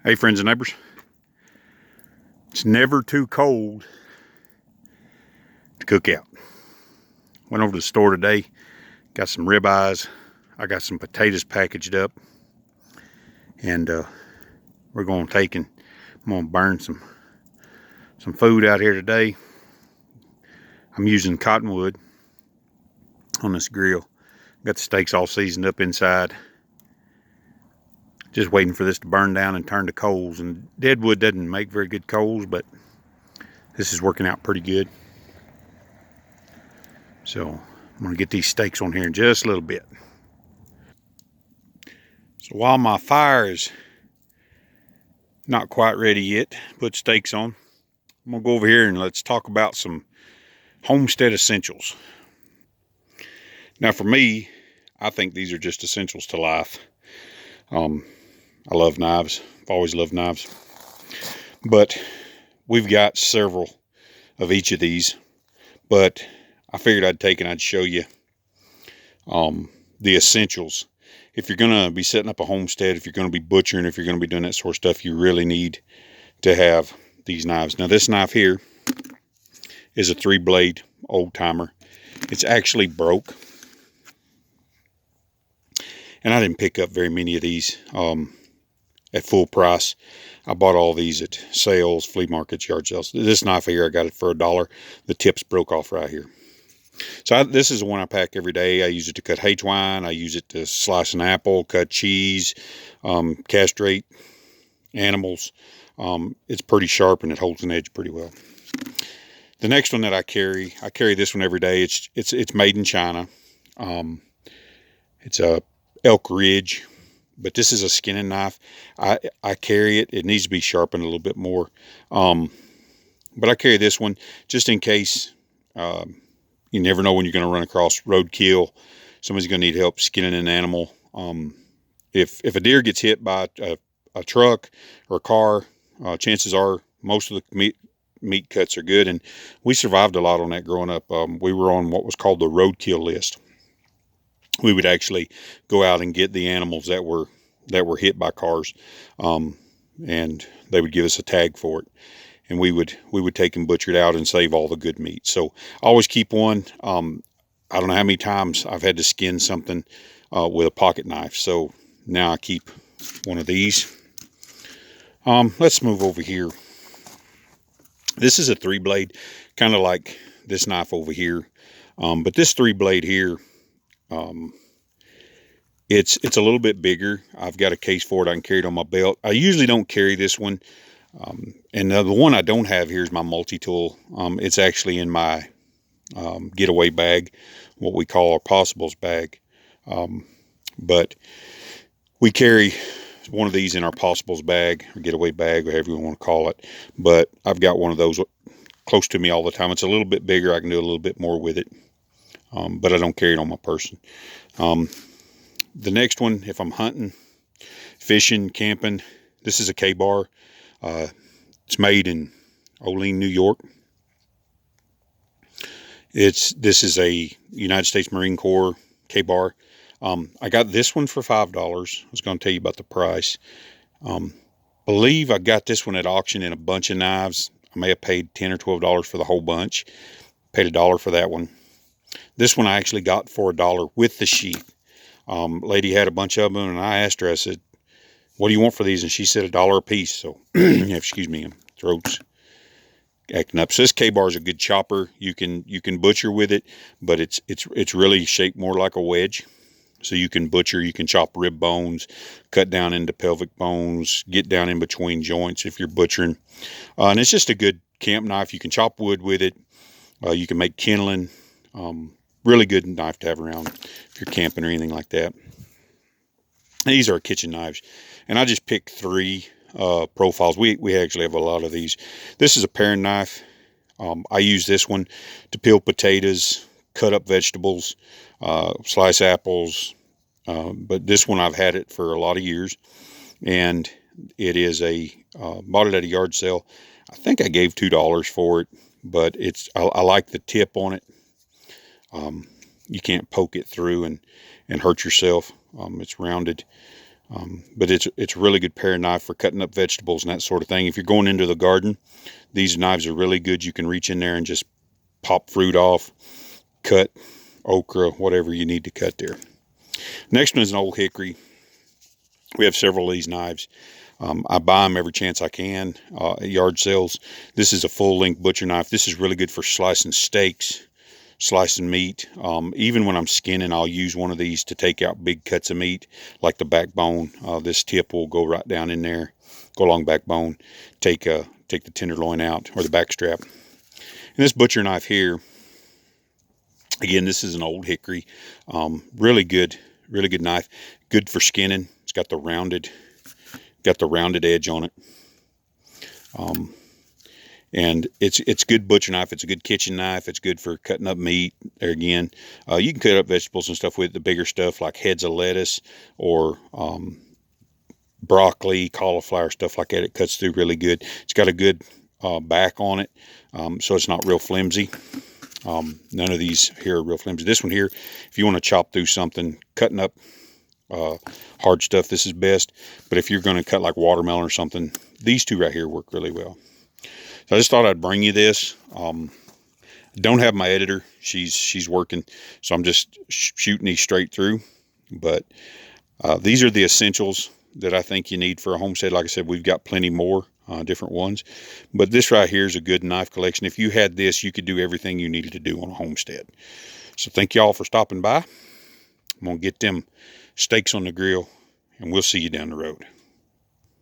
Hey friends and neighbors, it's never too cold to cook out. Went over to the store today, got some ribeyes, I got some potatoes packaged up, and we're going to take and I'm going to burn some food out here today. I'm using cottonwood on this grill. Got the steaks all seasoned up inside. Just waiting for this to burn down and turn to coals. And deadwood doesn't make very good coals, but this is working out pretty good. So I'm going to get these steaks on here in just a little bit. So while my fire is not quite ready yet, put steaks on, I'm going to go over here and let's talk about some Homestead Essentials. Now for me, I think these are just essentials to life. I love knives. I've always loved knives. But we've got several of each of these. But I figured I'd take and I'd show you the essentials. If you're going to be setting up a homestead, if you're going to be butchering, if you're going to be doing that sort of stuff, you really need to have these knives. Now this knife here is a 3-blade old timer. It's actually broke. And I didn't pick up very many of these at full price. I bought all these at sales, flea markets, yard sales. This knife here, I got it for $1. The tips broke off right here. So this is the one I pack every day. I use it to cut hay twine. I use it to slice an apple, cut cheese, castrate animals. It's pretty sharp and it holds an edge pretty well. The next one that I carry this one every day. It's made in China. It's a elk ridge, but this is a skinning knife. I carry it. It needs to be sharpened a little bit more. But I carry this one just in case. You never know when you're going to run across roadkill. Somebody's going to need help skinning an animal. If a deer gets hit by a truck or a car, chances are most of the meat cuts are good. And we survived a lot on that growing up. We were on what was called the roadkill list. We would actually go out and get the animals that were hit by cars, and they would give us a tag for it, and we would take and butcher it out and save all the good meat. So I always keep one. I don't know how many times I've had to skin something with a pocket knife, so now I keep one of these. Let's move over here. This is a 3-blade, kind of like this knife over here, but this 3-blade here, it's a little bit bigger. I've got a case for it. I can carry it on my belt. I usually don't carry this one. And the one I don't have here is my multi-tool. It's actually in my getaway bag, what we call our possibles bag. But we carry one of these in our possibles bag, or getaway bag, whatever you want to call it. But I've got one of those close to me all the time. It's a little bit bigger. I can do a little bit more with it. But I don't carry it on my person. The next one, if I'm hunting, fishing, camping, this is a K-bar. It's made in Olean, New York. This is a United States Marine Corps K-bar. I got this one for $5. I was going to tell you about the price. Believe I got this one at auction in a bunch of knives. I may have paid $10 or $12 for the whole bunch. Paid $1 for that one. This one I actually got for $1 with the sheath. Lady had a bunch of them, and I asked her, I said, what do you want for these? And she said $1 a piece. So, excuse me, throat's acting up. So this K-bar is a good chopper. You can butcher with it, but it's really shaped more like a wedge. So you can butcher, you can chop rib bones, cut down into pelvic bones, get down in between joints if you're butchering. And it's just a good camp knife. You can chop wood with it. You can make kindling. Really good knife to have around if you're camping or anything like that. These are kitchen knives, and I just picked 3 profiles. We actually have a lot of these. This is a paring knife. I use this one to peel potatoes, cut up vegetables, slice apples. But this one, I've had it for a lot of years, and it is bought it at a yard sale. I think I gave $2 for it, but I like the tip on it. You can't poke it through and hurt yourself. It's rounded. But it's a really good pair of knife for cutting up vegetables and that sort of thing. If you're going into the garden, these knives are really good. You can reach in there and just pop fruit off, cut okra, whatever you need to cut there. Next one is an old Hickory. We have several of these knives. I buy them every chance I can at yard sales. This is a full-length butcher knife. This is really good for slicing steaks, slicing meat. Even when I'm skinning, I'll use one of these to take out big cuts of meat, like the backbone. This tip will go right down in there, go along backbone, take the tenderloin out, or the back strap. And this butcher knife here, again, this is an old Hickory. Really good knife. Good for skinning. It's got the rounded edge on it. And it's good butcher knife. It's a good kitchen knife. It's good for cutting up meat. There again, you can cut up vegetables and stuff with the bigger stuff, like heads of lettuce or broccoli, cauliflower, stuff like that. It cuts through really good. It's got a good back on it, so it's not real flimsy. None of these here are real flimsy. This one here, if you want to chop through something, cutting up hard stuff, this is best. But if you're going to cut like watermelon or something, these two right here work really well. So I just thought I'd bring you this. Don't have my editor. She's working, so I'm just shooting these straight through. But these are the essentials that I think you need for a homestead. Like I said, we've got plenty more different ones, but this right here is a good knife collection. If you had this, you could do everything you needed to do on a homestead. So thank y'all for stopping by. I'm gonna get them steaks on the grill, and we'll see you down the road.